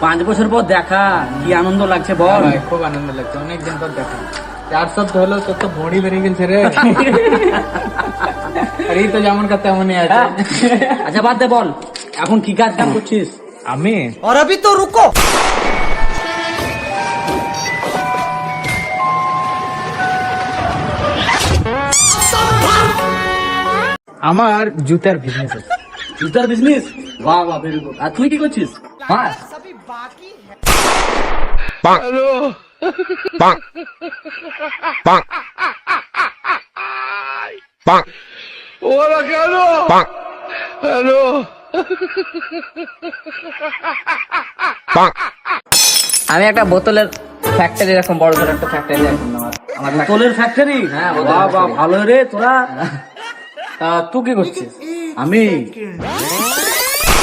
5 বছর পর দেখা, কি আনন্দ লাগছে বল। ভাই খুব আনন্দ লাগছে, অনেকদিন পর দেখা। 4 সপ্তাহ হলো, তোর তো ভড়ি বেরিয়ে গেছে রে। আর এই তো যেমন কথা তেমনই আছে। আচ্ছা বাদ দে, বল এখন কি কাজ কাম করছিস? আমি और अभी तो रुको। আমার জুতার বিজনেস আছে। জুতার বিজনেস? বাহ বাহ, ভেরি গুড। আর তুই কি করছিস? হ্যাঁ, আমি একটা বোতলের ফ্যাক্টরি, এরকম বড় বড় একটা ফ্যাক্টরি এখন আমার বোতলের ফ্যাক্টরি? হ্যাঁ, বাহ বাহ, ভালো রে তোরা। তুই কি করছিস? আমি